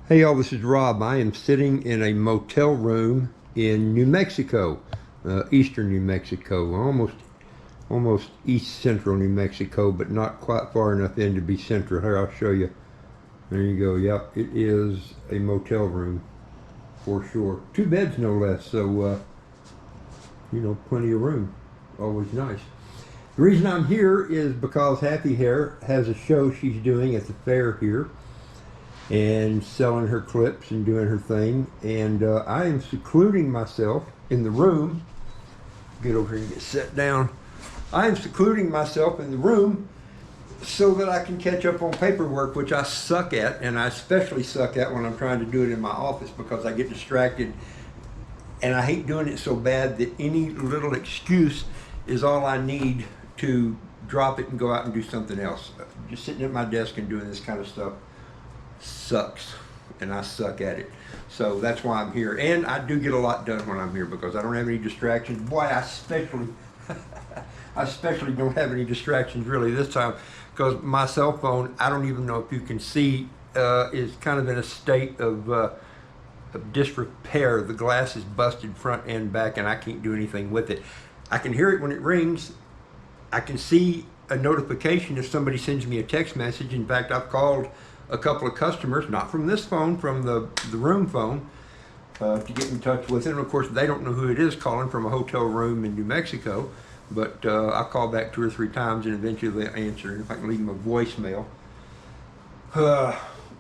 Hey y'all, this is Rob. I am sitting in a motel room in New Mexico, eastern New Mexico, almost east central New Mexico, but not quite far enough in to be central. Here, I'll show you. There you go. Yep, it is a motel room for sure. Two beds no less, so plenty of room. Always nice. The reason I'm here is because Happy Hair has a show she's doing at the fair here and selling her clips and doing her thing. And I am secluding myself in the room. Get over here and get set down. I am secluding myself in the room so that I can catch up on paperwork, which I suck at, and I especially suck at when I'm trying to do it in my office because I get distracted. And I hate doing it so bad that any little excuse is all I need to drop it and go out and do something else. Just sitting at my desk and doing this kind of stuff sucks, and I suck at it. So that's why I'm here. And I do get a lot done when I'm here because I don't have any distractions. Boy, I especially don't have any distractions really this time, because my cell phone, I don't even know if you can see, is kind of in a state of disrepair. The glass is busted front and back, and I can't do anything with it. I can hear it when it rings. I can see a notification if somebody sends me a text message. In fact, I've called a couple of customers, not from this phone, from the room phone, to get in touch with them. Of course, they don't know who it is calling from a hotel room in New Mexico, but I call back 2 or 3 times and eventually they answer. If I can leave them a voicemail.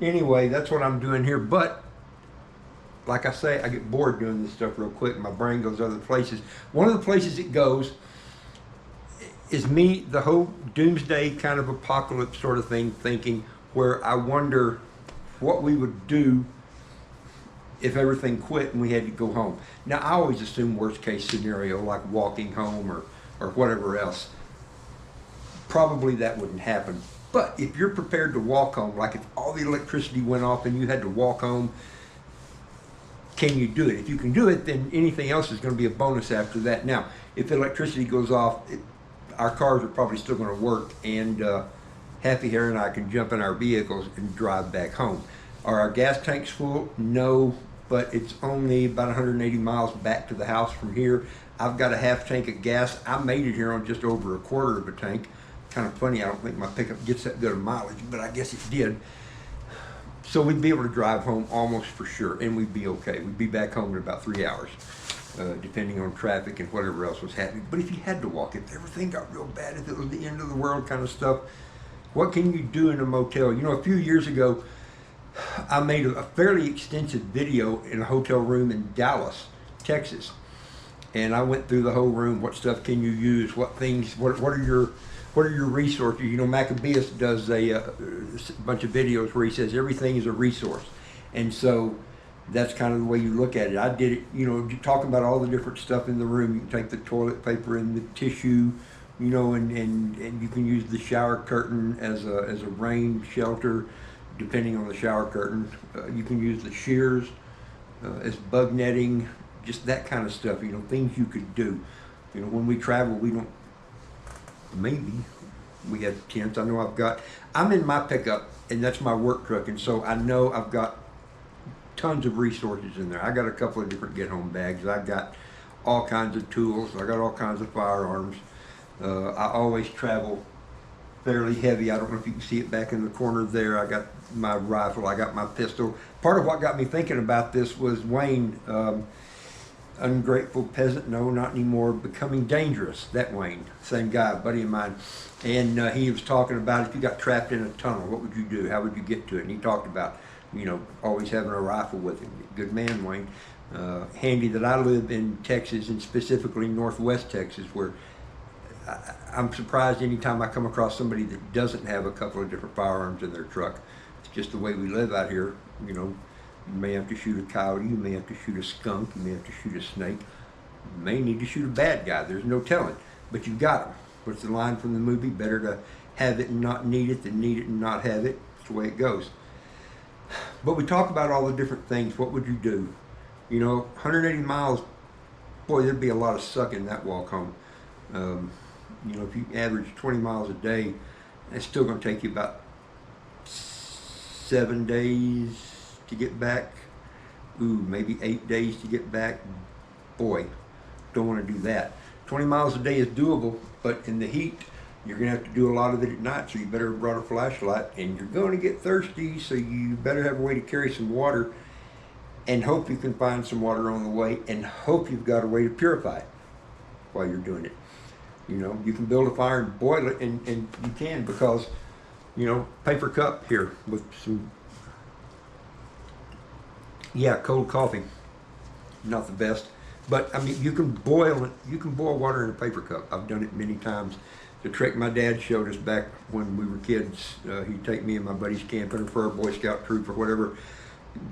Anyway, that's what I'm doing here. But like I say, I get bored doing this stuff real quick. My brain goes other places. One of the places it goes is me, the whole doomsday kind of apocalypse sort of thing, thinking, where I wonder what we would do if everything quit and we had to go home. Now, I always assume worst case scenario, like walking home or whatever else. Probably that wouldn't happen. But if you're prepared to walk home, like if all the electricity went off and you had to walk home, can you do it? If you can do it, then anything else is going to be a bonus after that. Now, if electricity goes off, our cars are probably still going to work, and Happy Hair and I can jump in our vehicles and drive back home. Are our gas tanks full? No, but it's only about 180 miles back to the house from here. I've got a half tank of gas. I made it here on just over a quarter of a tank. Kind of funny, I don't think my pickup gets that good of mileage, but I guess it did. So we'd be able to drive home almost for sure, and we'd be okay. We'd be back home in about 3 hours, depending on traffic and whatever else was happening. But if you had to walk, if everything got real bad, if it was the end of the world kind of stuff, what can you do in a motel? You know, a few years ago, I made a fairly extensive video in a hotel room in Dallas, Texas. And I went through the whole room. What stuff can you use? What things, what are your resources? You know, Maccabeus does a bunch of videos where he says everything is a resource. And so that's kind of the way you look at it. I did it, you know, talking about all the different stuff in the room. You can take the toilet paper and the tissue, you know, and you can use the shower curtain as a rain shelter, depending on the shower curtain. You can use the shears as bug netting, just that kind of stuff, you know, things you could do. You know, when we travel, we don't, maybe we have tents. I know I'm in my pickup, and that's my work truck, and so I know I've got tons of resources in there. I got a couple of different get-home bags. I got all kinds of tools. I got all kinds of firearms. I always travel fairly heavy. I don't know if you can see it back in the corner there. I got my rifle, I got my pistol. Part of what got me thinking about this was Wayne, Ungrateful Peasant, no, not anymore, Becoming Dangerous, that Wayne, same guy, a buddy of mine. And he was talking about if you got trapped in a tunnel, what would you do? How would you get to it? And he talked about, you know, always having a rifle with him. Good man, Wayne. Handy that I live in Texas, and specifically Northwest Texas, where I'm surprised anytime I come across somebody that doesn't have a couple of different firearms in their truck. It's just the way we live out here. You know, you may have to shoot a coyote, you may have to shoot a skunk, you may have to shoot a snake, you may need to shoot a bad guy. There's no telling, but you've got them. What's the line from the movie? Better to have it and not need it than need it and not have it. That's the way it goes. But we talk about all the different things. What would you do? You know, 180 miles, boy, there'd be a lot of sucking that walk home. You know, if you average 20 miles a day, it's still going to take you about 7 days, to get back. Ooh, maybe 8 days to get back. Boy, don't want to do that. 20 miles a day is doable, but in the heat, you're going to have to do a lot of it at night, so you better have brought a flashlight, and you're going to get thirsty, so you better have a way to carry some water, and hope you can find some water on the way, and hope you've got a way to purify it while you're doing it. You know, you can build a fire and boil it, and you can, because, you know, paper cup here with some, yeah, cold coffee. Not the best, but I mean, you can boil it. You can boil water in a paper cup. I've done it many times. The trick my dad showed us back when we were kids, he'd take me and my buddies camping for a Boy Scout troop or whatever.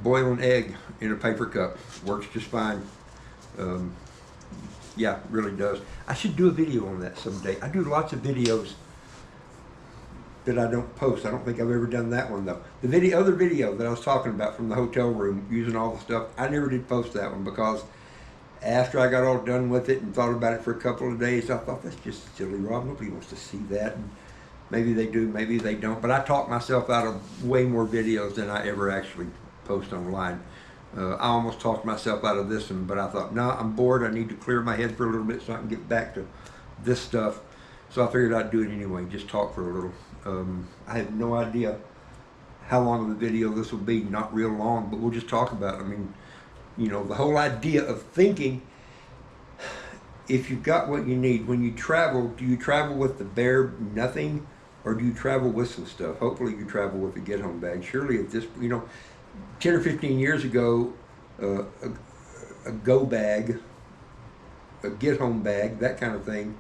Boil an egg in a paper cup. Works just fine. Yeah, really does. I should do a video on that someday. I do lots of videos that I don't post. I don't think I've ever done that one though. The other video that I was talking about from the hotel room, using all the stuff, I never did post that one, because after I got all done with it and thought about it for a couple of days, I thought, that's just silly, Rob. Nobody wants to see that. And maybe they do, maybe they don't. But I talked myself out of way more videos than I ever actually post online. I almost talked myself out of this one, but I thought, no, I'm bored. I need to clear my head for a little bit so I can get back to this stuff. So I figured I'd do it anyway, just talk for a little. I have no idea how long of a video this will be, not real long, but we'll just talk about it. I mean, you know, the whole idea of thinking, if you've got what you need, when you travel, do you travel with the bare nothing, or do you travel with some stuff? Hopefully you travel with a get-home bag. Surely at this, you know, 10 or 15 years ago, a go bag, a get-home bag, that kind of thing,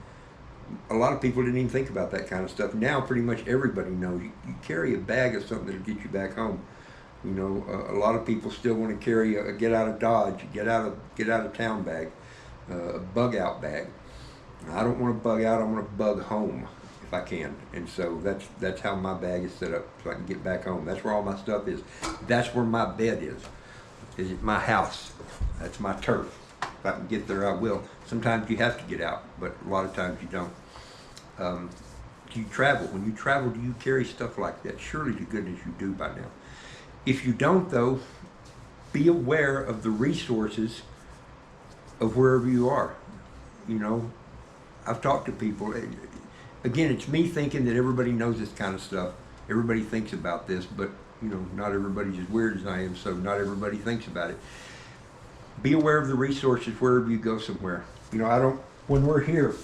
a lot of people didn't even think about that kind of stuff. Now pretty much everybody knows. You carry a bag of something that'll get you back home. You know, a lot of people still want to carry a get out of Dodge, get out of town bag, a bug out bag. I don't want to bug out. I want to bug home if I can, and so that's how my bag is set up, so I can get back home. That's where all my stuff is. That's where my bed is. Is it my house? That's my turf. If I can get there, I will. Sometimes you have to get out, but a lot of times you don't. Do you travel? When you travel, do you carry stuff like that? Surely to goodness you do by now. If you don't, though, be aware of the resources of wherever you are. You know, I've talked to people. Again, it's me thinking that everybody knows this kind of stuff. Everybody thinks about this, but, you know, not everybody's as weird as I am, so not everybody thinks about it. Be aware of the resources wherever you go somewhere. You know, when we're here,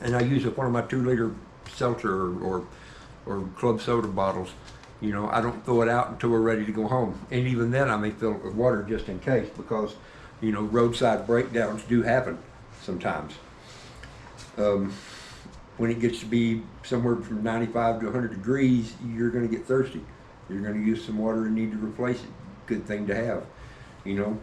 and I use up one of my 2-liter seltzer or club soda bottles, you know, I don't throw it out until we're ready to go home. And even then I may fill it with water just in case, because, you know, roadside breakdowns do happen sometimes. When it gets to be somewhere from 95 to 100 degrees, you're going to get thirsty. You're going to use some water and need to replace it. Good thing to have. You know,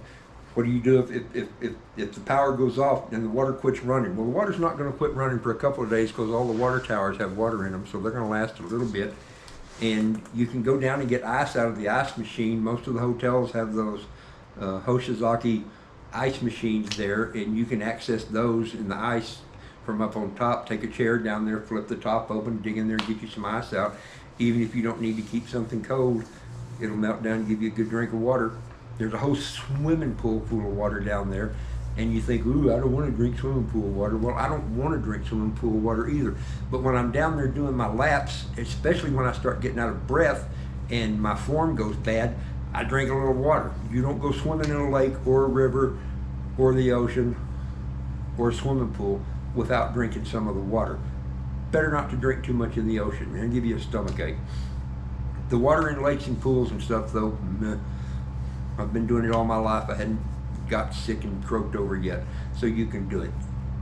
what do you do if the power goes off and the water quits running? Well, the water's not going to quit running for a couple of days, because all the water towers have water in them, so they're going to last a little bit. And you can go down and get ice out of the ice machine. Most of the hotels have those Hoshizaki ice machines there, and you can access those in the ice from up on top. Take a chair down there, flip the top open, dig in there, get you some ice out. Even if you don't need to keep something cold, it'll melt down and give you a good drink of water. There's a whole swimming pool full of water down there, and you think, ooh, I don't want to drink swimming pool water. Well, I don't want to drink swimming pool water either. But when I'm down there doing my laps, especially when I start getting out of breath and my form goes bad, I drink a little water. You don't go swimming in a lake or a river or the ocean or a swimming pool without drinking some of the water. Better not to drink too much in the ocean. It'll give you a stomach ache. The water in lakes and pools and stuff, though, meh. I've been doing it all my life. I hadn't got sick and croaked over yet, so you can do it.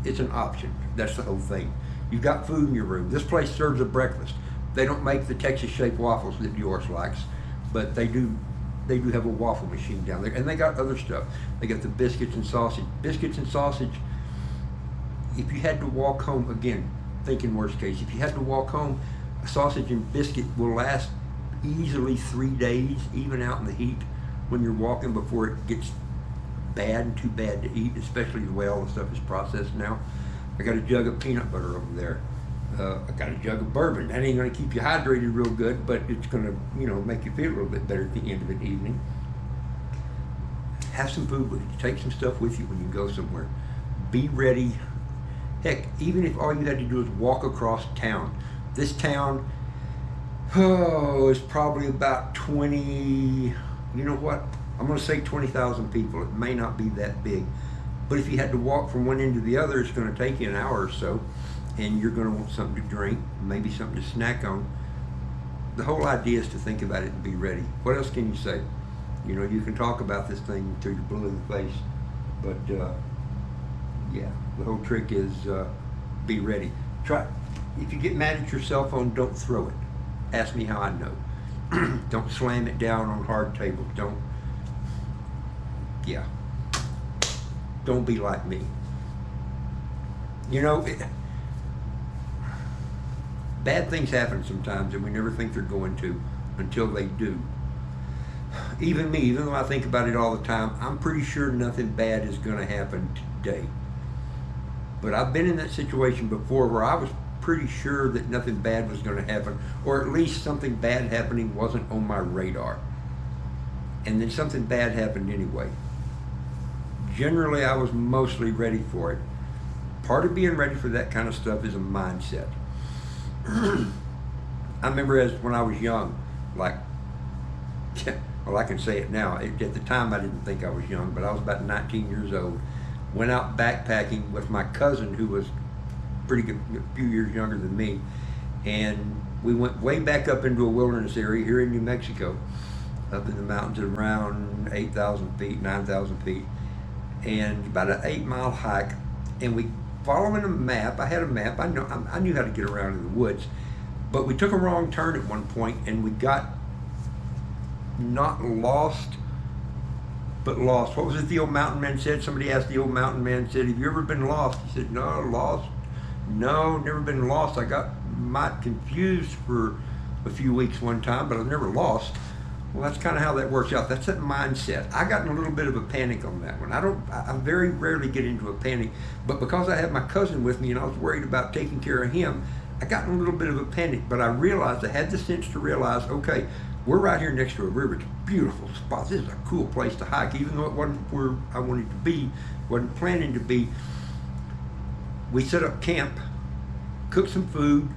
It's an option. That's the whole thing. You've got food in your room. This place serves a breakfast. They don't make the Texas-shaped waffles that yours likes, but they do have a waffle machine down there, and they got other stuff. They got the biscuits and sausage. Biscuits and sausage, if you had to walk home, again, thinking worst case, if you had to walk home, a sausage and biscuit will last easily 3 days, even out in the heat when you're walking, before it gets bad and too bad to eat, especially the way all the stuff is processed now. I got a jug of peanut butter over there. I got a jug of bourbon. That ain't gonna keep you hydrated real good, but it's gonna, make you feel a little bit better at the end of the evening. Have some food with you. Take some stuff with you when you go somewhere. Be ready. Heck, even if all you had to do is walk across town. This town, is probably about 20, you know what? I'm gonna say 20,000 people. It may not be that big. But if you had to walk from one end to the other, it's gonna take you an hour or so. And you're gonna want something to drink, maybe something to snack on. The whole idea is to think about it and be ready. What else can you say? You can talk about this thing until you're blue in the face, but yeah, the whole trick is be ready. If you get mad at your cell phone, don't throw it. Ask me how I know. Don't slam it down on hard tables. Don't be like me. Bad things happen sometimes, and we never think they're going to until they do. Even me, even though I think about it all the time, I'm pretty sure nothing bad is going to happen today. But I've been in that situation before where I was pretty sure that nothing bad was going to happen, or at least something bad happening wasn't on my radar. And then something bad happened anyway. Generally, I was mostly ready for it. Part of being ready for that kind of stuff is a mindset. I remember when I was young, well, I can say it now. At the time, I didn't think I was young, but I was about 19 years old. Went out backpacking with my cousin, who was pretty good, a few years younger than me, and we went way back up into a wilderness area here in New Mexico, up in the mountains at around 8,000 feet, 9,000 feet, and about an 8-mile hike. And we, following a map, I had a map. I knew how to get around in the woods, but we took a wrong turn at one point, and we got not lost, but lost. What was it the old mountain man said? Somebody asked the old mountain man, said, "Have you ever been lost?" He said, "No, lost? No, never been lost. I got might confused for a few weeks one time, but I've never lost." Well, that's kind of how that works out. That's that mindset. I got in a little bit of a panic on that one. I very rarely get into a panic, but because I had my cousin with me and I was worried about taking care of him, I got in a little bit of a panic, but I realized, I had the sense to realize, okay, we're right here next to a river. It's a beautiful spot. This is a cool place to hike, even though it wasn't where I wanted to be, wasn't planning to be. We set up camp, cooked some food,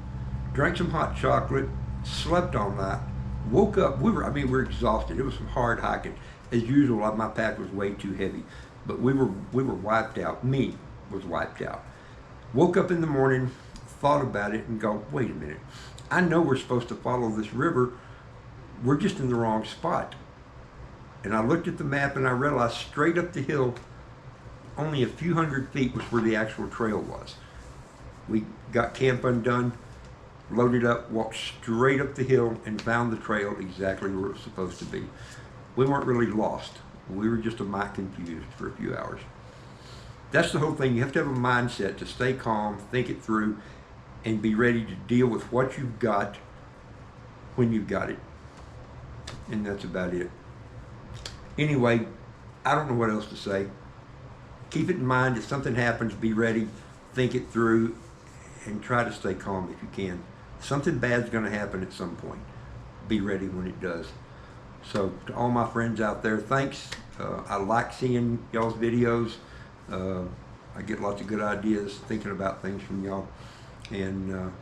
drank some hot chocolate, slept all night, woke up. We were exhausted. It was some hard hiking. As usual, my pack was way too heavy, but we were wiped out. Me was wiped out. Woke up in the morning, thought about it, and go, wait a minute. I know we're supposed to follow this river. We're just in the wrong spot. And I looked at the map and I realized straight up the hill, only a few hundred feet was where the actual trail was. We got camp undone, loaded up, walked straight up the hill, and found the trail exactly where it was supposed to be. We weren't really lost. We were just a mite confused for a few hours. That's the whole thing. You have to have a mindset to stay calm, think it through, and be ready to deal with what you've got when you've got it. And that's about it. Anyway, I don't know what else to say. Keep it in mind. If something happens, be ready, think it through, and try to stay calm if you can. Something bad's going to happen at some point. Be ready when it does. So to all my friends out there, thanks. I like seeing y'all's videos. I get lots of good ideas thinking about things from y'all, and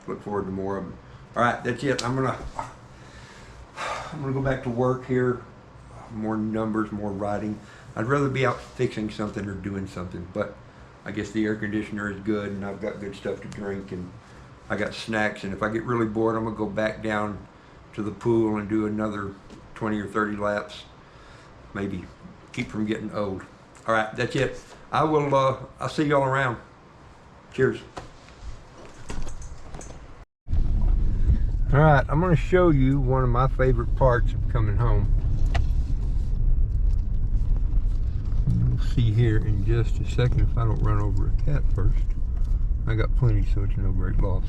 look forward to more of them. All right, that's it. I'm gonna go back to work here. More numbers, more writing. I'd rather be out fixing something or doing something, but I guess the air conditioner is good, and I've got good stuff to drink, and I got snacks, and if I get really bored, I'm gonna go back down to the pool and do another 20 or 30 laps. Maybe keep from getting old. All right, that's it. I'll see y'all around. Cheers. All right, I'm gonna show you one of my favorite parts of coming home. We'll see here in just a second if I don't run over a cat first. I got plenty, so it's no great loss.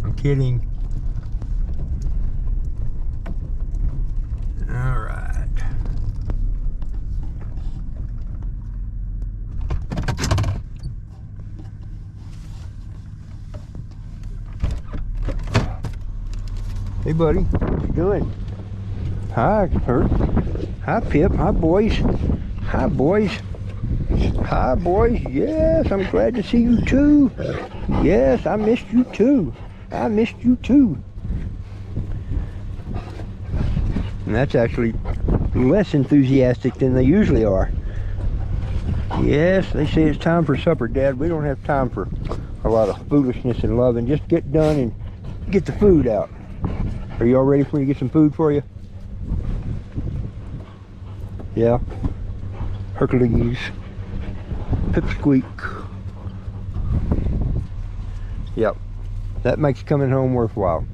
I'm kidding. All right. Hey, buddy. What you doing? Hi, Kurt. Hi, Pip. Hi, boys. Hi, boys. Hi, boys. Yes, I'm glad to see you, too. Yes, I missed you, too. I missed you, too. And that's actually less enthusiastic than they usually are. Yes, they say it's time for supper, Dad. We don't have time for a lot of foolishness and loving. Just get done and get the food out. Are you all ready for me to get some food for you? Yeah. Hercules. Pipsqueak. Yep. That makes coming home worthwhile.